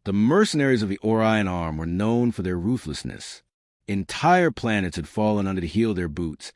The mercenaries of the Orion Arm were known for their ruthlessness. Entire planets had fallen under the heel of their boots,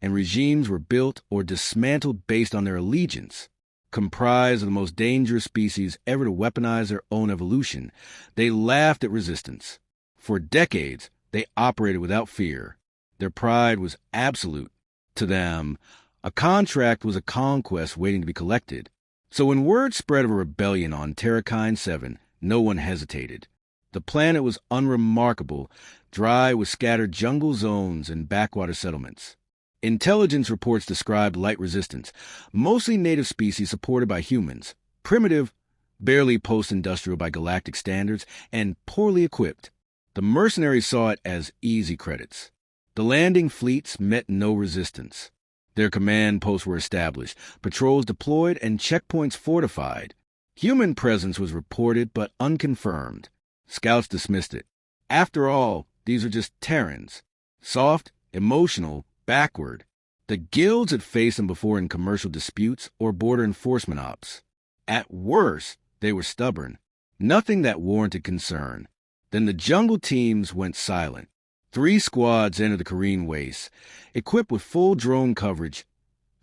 and regimes were built or dismantled based on their allegiance. Comprised of the most dangerous species ever to weaponize their own evolution, they laughed at resistance. For decades, they operated without fear. Their pride was absolute. To them, a contract was a conquest waiting to be collected. So when word spread of a rebellion on Terran 7, no one hesitated. The planet was unremarkable, dry with scattered jungle zones and backwater settlements. Intelligence reports described light resistance, mostly native species supported by humans, primitive, barely post-industrial by galactic standards, and poorly equipped. The mercenaries saw it as easy credits. The landing fleets met no resistance. Their command posts were established, patrols deployed, and checkpoints fortified. Human presence was reported but unconfirmed. Scouts dismissed it. After all, these were just Terrans. Soft, emotional, backward. The guilds had faced them before in commercial disputes or border enforcement ops. At worst, they were stubborn. Nothing that warranted concern. Then the jungle teams went silent. 3 squads entered the Korean wastes, equipped with full drone coverage,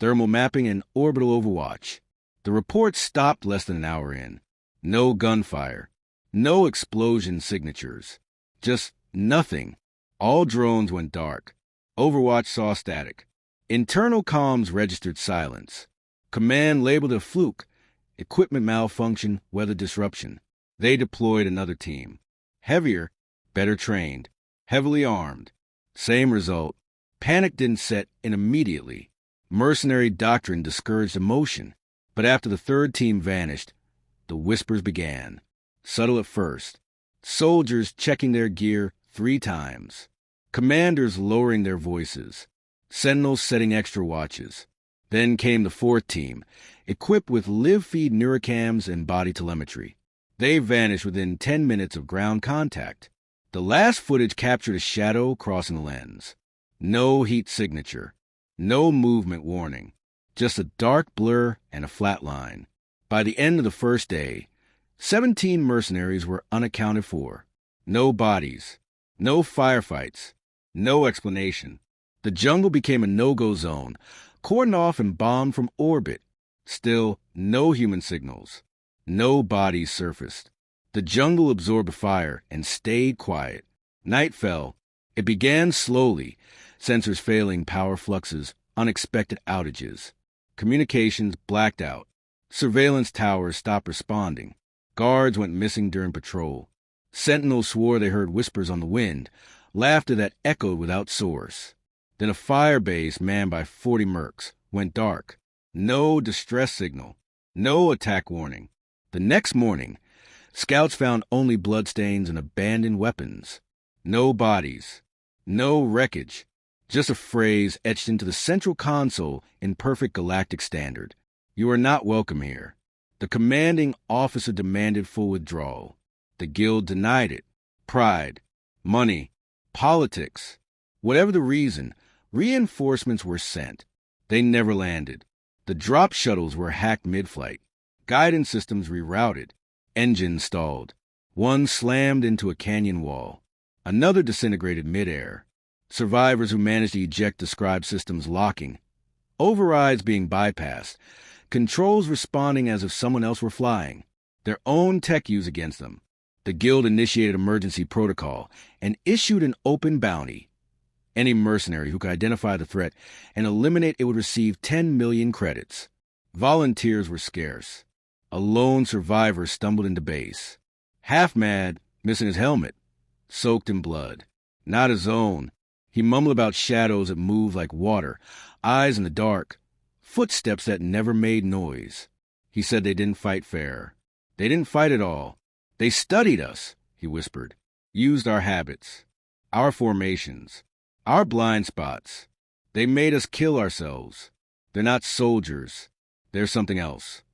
thermal mapping, and orbital overwatch. The report stopped less than an hour in. No gunfire. No explosion signatures. Just nothing. All drones went dark. Overwatch saw static. Internal comms registered silence. Command labeled it a fluke. Equipment malfunction, weather disruption. They deployed another team. Heavier, better trained. Heavily armed. Same result. Panic didn't set in immediately. Mercenary doctrine discouraged emotion. But after the third team vanished, the whispers began. Subtle at first. Soldiers checking their gear 3 times. Commanders lowering their voices. Sentinels setting extra watches. Then came the 4th team, equipped with live-feed neurocams and body telemetry. They vanished within 10 minutes of ground contact. The last footage captured a shadow crossing the lens. No heat signature. No movement warning. Just a dark blur and a flat line. By the end of the first day, 17 mercenaries were unaccounted for. No bodies. No firefights. No explanation. The jungle became a no-go zone, cordoned off and bombed from orbit. Still, no human signals. No bodies surfaced. The jungle absorbed the fire and stayed quiet. Night fell. It began slowly, sensors failing, power fluxes, unexpected outages. Communications blacked out. Surveillance towers stopped responding. Guards went missing during patrol. Sentinels swore they heard whispers on the wind, laughter that echoed without source. Then a fire base manned by 40 mercs went dark. No distress signal. No attack warning. The next morning, scouts found only bloodstains and abandoned weapons. No bodies. No wreckage. Just a phrase etched into the central console in perfect galactic standard. You are not welcome here. The commanding officer demanded full withdrawal. The guild denied it. Pride. Money. Politics. Whatever the reason, reinforcements were sent. They never landed. The drop shuttles were hacked mid-flight. Guidance systems rerouted. Engines stalled. One slammed into a canyon wall. Another disintegrated mid-air. Survivors who managed to eject described systems locking. Overrides being bypassed. Controls responding as if someone else were flying. Their own tech used against them. The guild initiated emergency protocol and issued an open bounty. Any mercenary who could identify the threat and eliminate it would receive 10 million credits. Volunteers were scarce. A lone survivor stumbled into base. Half mad, missing his helmet. Soaked in blood. Not his own. He mumbled about shadows that moved like water, eyes in the dark, footsteps that never made noise. He said they didn't fight fair. They didn't fight at all. They studied us, he whispered. Used our habits, our formations, our blind spots. They made us kill ourselves. They're not soldiers. They're something else.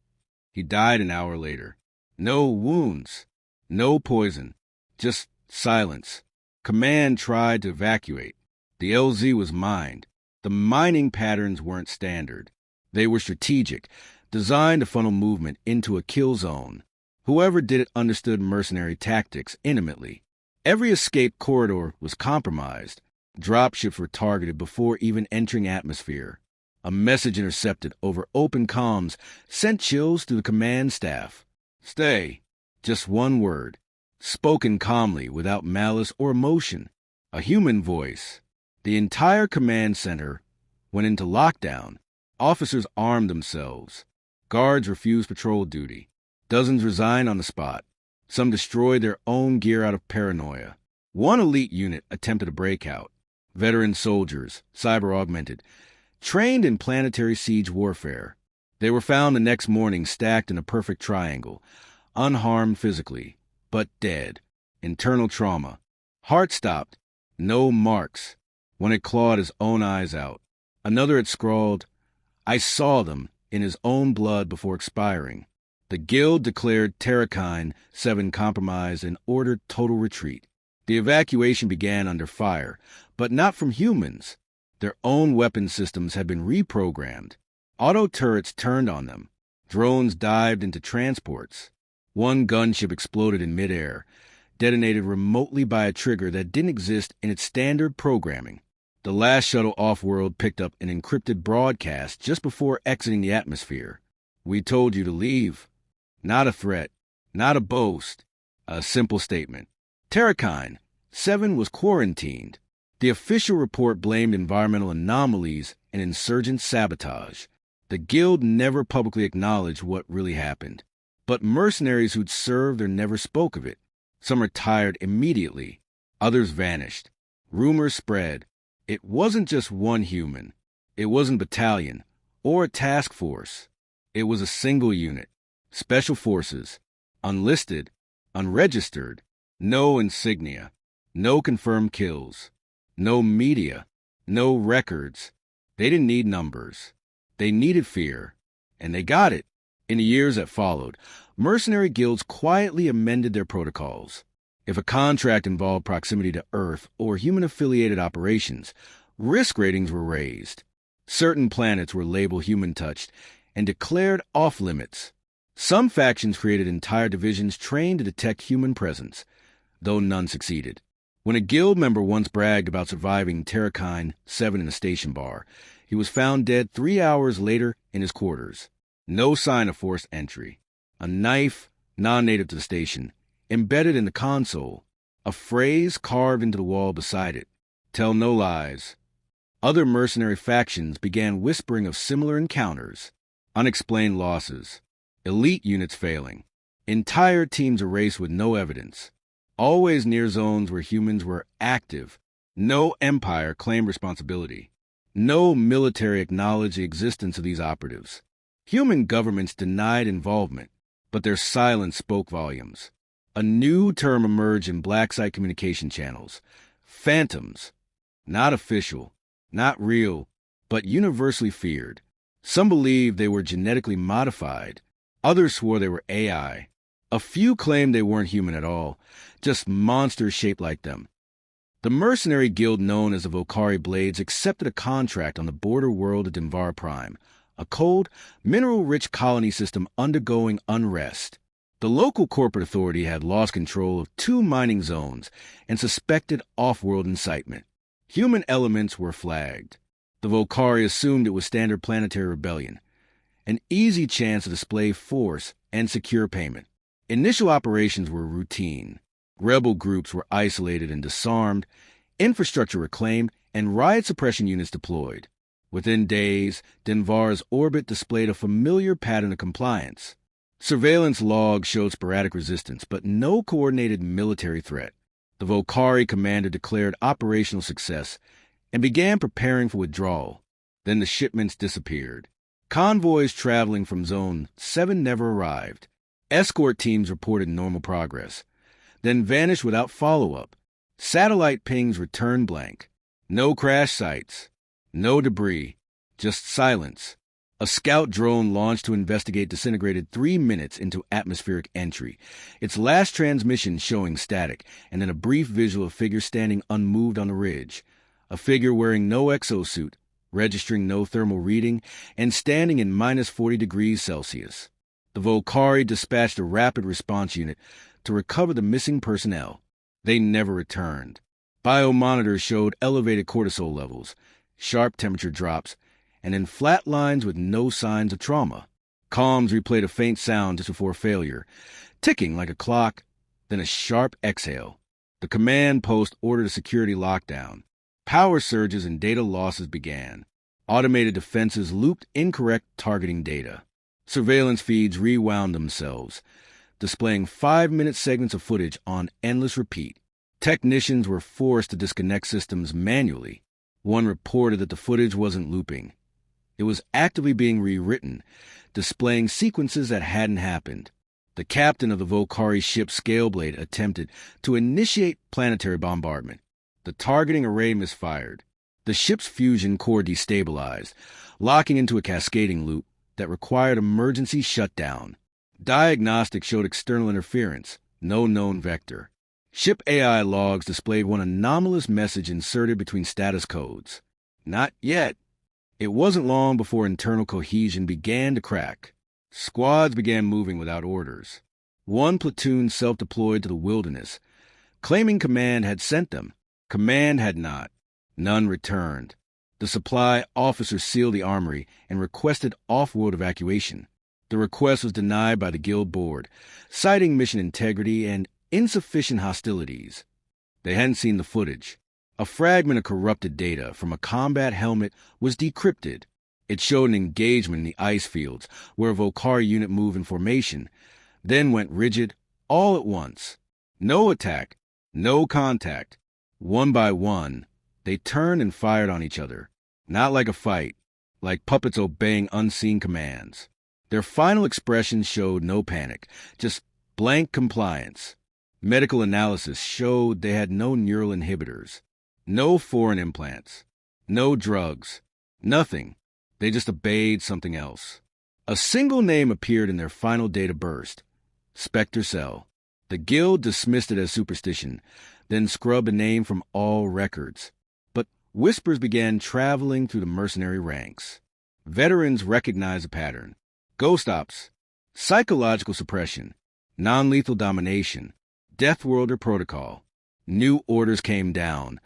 He died an hour later. No wounds. No poison. Just silence. Command tried to evacuate. The LZ was mined. The mining patterns weren't standard. They were strategic, designed to funnel movement into a kill zone. Whoever did it understood mercenary tactics intimately. Every escape corridor was compromised. Dropships were targeted before even entering atmosphere. A message intercepted over open comms sent chills through the command staff. Stay. Just one word. Spoken calmly, without malice or emotion. A human voice. The entire command center went into lockdown. Officers armed themselves. Guards refused patrol duty. Dozens resigned on the spot. Some destroyed their own gear out of paranoia. One elite unit attempted a breakout. Veteran soldiers, cyber-augmented, trained in planetary siege warfare. They were found the next morning stacked in a perfect triangle, unharmed physically, but dead. Internal trauma. Heart stopped. No marks. One had clawed his own eyes out. Another had scrawled, "I saw them," in his own blood before expiring. The Guild declared Terran 7 compromised and ordered total retreat. The evacuation began under fire, but not from humans. Their own weapon systems had been reprogrammed. Auto turrets turned on them. Drones dived into transports. One gunship exploded in midair, detonated remotely by a trigger that didn't exist in its standard programming. The last shuttle off-world picked up an encrypted broadcast just before exiting the atmosphere. "We told you to leave." Not a threat, not a boast, a simple statement. Terran 7 was quarantined. The official report blamed environmental anomalies and insurgent sabotage. The Guild never publicly acknowledged what really happened. But mercenaries who'd served or never spoke of it. Some retired immediately. Others vanished. Rumors spread. It wasn't just one human. It wasn't a battalion or a task force. It was a single unit. Special forces. Unlisted. Unregistered. No insignia. No confirmed kills. No media. No records. They didn't need numbers. They needed fear. And they got it. In the years that followed, mercenary guilds quietly amended their protocols. If a contract involved proximity to Earth or human-affiliated operations, risk ratings were raised. Certain planets were labeled human-touched and declared off-limits. Some factions created entire divisions trained to detect human presence, though none succeeded. When a guild member once bragged about surviving Terran 7 in a station bar, he was found dead 3 hours later in his quarters. No sign of forced entry. A knife, non-native to the station, embedded in the console. A phrase carved into the wall beside it. "Tell no lies." Other mercenary factions began whispering of similar encounters. Unexplained losses. Elite units failing. Entire teams erased with no evidence. Always near zones where humans were active. No empire claimed responsibility. No military acknowledged the existence of these operatives. Human governments denied involvement, but their silence spoke volumes. A new term emerged in black site communication channels. Phantoms. Not official, not real, but universally feared. Some believed they were genetically modified. Others swore they were AI. A few claimed they weren't human at all, just monsters shaped like them. The mercenary guild known as the Volcari Blades accepted a contract on the border world of Denvar Prime, a cold, mineral-rich colony system undergoing unrest. The local corporate authority had lost control of 2 mining zones and suspected off-world incitement. Human elements were flagged. The Volcari assumed it was standard planetary rebellion, an easy chance to display force and secure payment. Initial operations were routine. Rebel groups were isolated and disarmed, infrastructure reclaimed, and riot suppression units deployed. Within days, Denvar's orbit displayed a familiar pattern of compliance. Surveillance logs showed sporadic resistance, but no coordinated military threat. The Volcari commander declared operational success and began preparing for withdrawal. Then the shipments disappeared. Convoys traveling from Zone 7 never arrived. Escort teams reported normal progress, then vanished without follow-up. Satellite pings returned blank. No crash sites. No debris, just silence. A scout drone launched to investigate disintegrated 3 minutes into atmospheric entry, its last transmission showing static, and then a brief visual of a figure standing unmoved on the ridge. A figure wearing no exosuit, registering no thermal reading, and standing in -40 degrees Celsius. The Volcari dispatched a rapid response unit to recover the missing personnel. They never returned. Biomonitors showed elevated cortisol levels, sharp temperature drops, and in flat lines with no signs of trauma. Comms replayed a faint sound just before failure, ticking like a clock, then a sharp exhale. The command post ordered a security lockdown. Power surges and data losses began. Automated defenses looped incorrect targeting data. Surveillance feeds rewound themselves, displaying 5-minute segments of footage on endless repeat. Technicians were forced to disconnect systems manually. One reported that the footage wasn't looping. It was actively being rewritten, displaying sequences that hadn't happened. The captain of the Volcari ship Scaleblade attempted to initiate planetary bombardment. The targeting array misfired. The ship's fusion core destabilized, locking into a cascading loop that required emergency shutdown. Diagnostics showed external interference, no known vector. Ship AI logs displayed one anomalous message inserted between status codes. Not yet. It wasn't long before internal cohesion began to crack. Squads began moving without orders. One platoon self-deployed to the wilderness, claiming command had sent them. Command had not. None returned. The supply officer sealed the armory and requested off-world evacuation. The request was denied by the guild board, citing mission integrity and insufficient hostilities. They hadn't seen the footage. A fragment of corrupted data from a combat helmet was decrypted. It showed an engagement in the ice fields, where a Volcari unit moved in formation, then went rigid all at once. No attack, no contact. One by one, they turned and fired on each other. Not like a fight, like puppets obeying unseen commands. Their final expressions showed no panic, just blank compliance. Medical analysis showed they had no neural inhibitors, no foreign implants, no drugs, nothing. They just obeyed something else. A single name appeared in their final data burst: Specter Cell. The guild dismissed it as superstition, then scrubbed the name from all records. But whispers began traveling through the mercenary ranks. Veterans recognized a pattern: ghost ops, psychological suppression, non-lethal domination, Deathworlder protocol. New orders came down.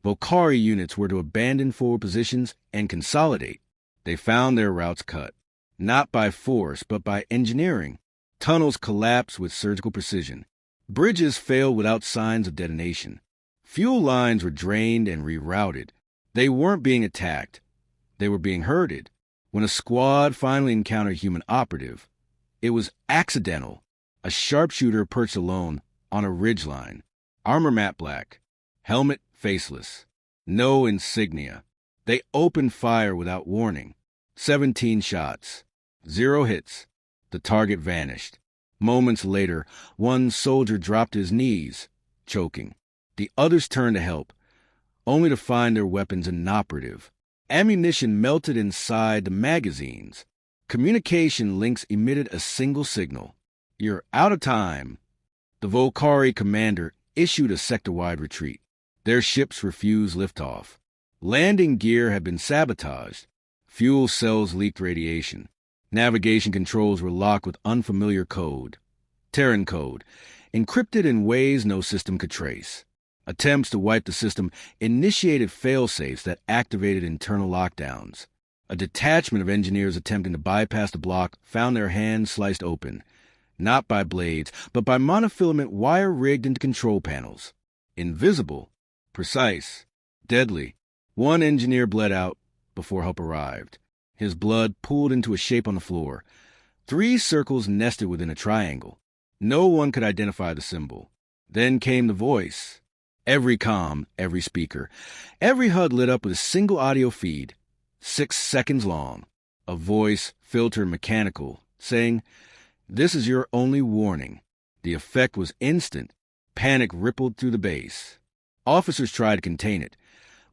Volcari units were to abandon forward positions and consolidate. They found their routes cut, not by force, but by engineering. Tunnels collapsed with surgical precision. Bridges failed without signs of detonation. Fuel lines were drained and rerouted. They weren't being attacked. They were being herded. When a squad finally encountered a human operative, it was accidental. A sharpshooter perched alone on a ridgeline. Armor matte black. Helmet faceless. No insignia. They opened fire without warning. 17 shots. 0 hits. The target vanished. Moments later, one soldier dropped to his knees, choking. The others turned to help, only to find their weapons inoperative. Ammunition melted inside the magazines. Communication links emitted a single signal: "You're out of time." The Volcari commander issued a sector-wide retreat. Their ships refused liftoff. Landing gear had been sabotaged. Fuel cells leaked radiation. Navigation controls were locked with unfamiliar code. Terran code, encrypted in ways no system could trace. Attempts to wipe the system initiated fail-safes that activated internal lockdowns. A detachment of engineers attempting to bypass the block found their hands sliced open, not by blades, but by monofilament wire rigged into control panels. Invisible, precise, deadly. One engineer bled out before help arrived. His blood pooled into a shape on the floor. 3 circles nested within a triangle. No one could identify the symbol. Then came the voice. Every comm, every speaker, every HUD lit up with a single audio feed, 6 seconds long. A voice, filtered and mechanical, saying, "This is your only warning." The effect was instant. Panic rippled through the base. Officers tried to contain it,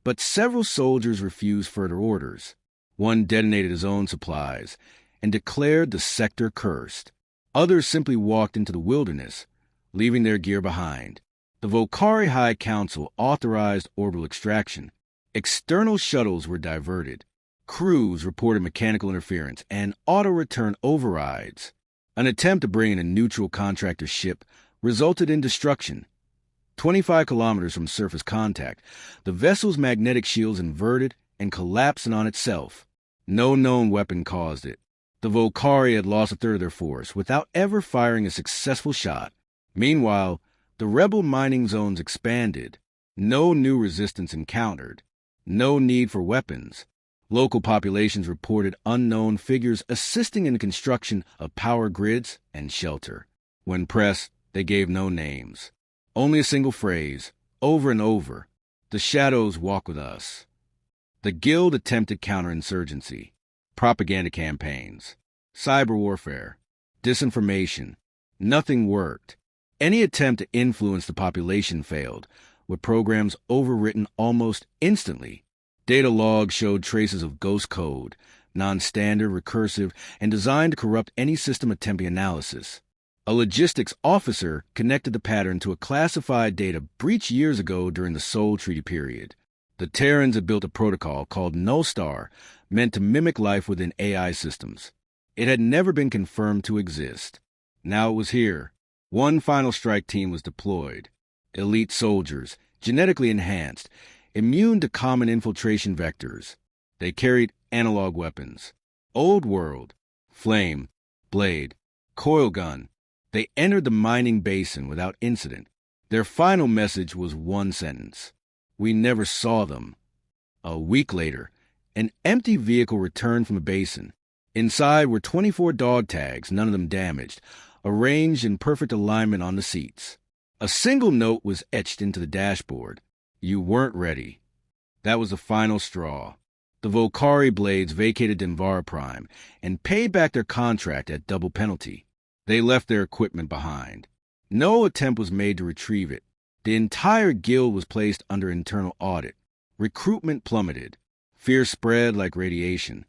but several soldiers refused further orders. One detonated his own supplies and declared the sector cursed. Others simply walked into the wilderness, leaving their gear behind. The Volcari High Council authorized orbital extraction. External shuttles were diverted. Crews reported mechanical interference and auto-return overrides. An attempt to bring in a neutral contractor ship resulted in destruction. 25 kilometers from surface contact, the vessel's magnetic shields inverted and collapsed on itself. No known weapon caused it. The Volcari had lost a third of their force without ever firing a successful shot. Meanwhile, the rebel mining zones expanded. No new resistance encountered. No need for weapons. Local populations reported unknown figures assisting in the construction of power grids and shelter. When pressed, they gave no names. Only a single phrase, over and over: "The shadows walk with us." The Guild attempted counterinsurgency, propaganda campaigns, cyber warfare, disinformation. Nothing worked. Any attempt to influence the population failed, with programs overwritten almost instantly. Data logs showed traces of ghost code, non-standard, recursive, and designed to corrupt any system attempting analysis. A logistics officer connected the pattern to a classified data breach years ago during the Soul Treaty period. The Terrans had built a protocol called Null Star, meant to mimic life within AI systems. It had never been confirmed to exist. Now it was here. One final strike team was deployed. Elite soldiers, genetically enhanced, immune to common infiltration vectors. They carried analog weapons. Old world, flame, blade, coil gun. They entered the mining basin without incident. Their final message was one sentence: "We never saw them." A week later, an empty vehicle returned from the basin. Inside were 24 dog tags, none of them damaged, arranged in perfect alignment on the seats. A single note was etched into the dashboard: "You weren't ready." That was the final straw. The Volcari blades vacated Denvara Prime and paid back their contract at double penalty. They left their equipment behind. No attempt was made to retrieve it. The entire guild was placed under internal audit. Recruitment plummeted. Fear spread like radiation.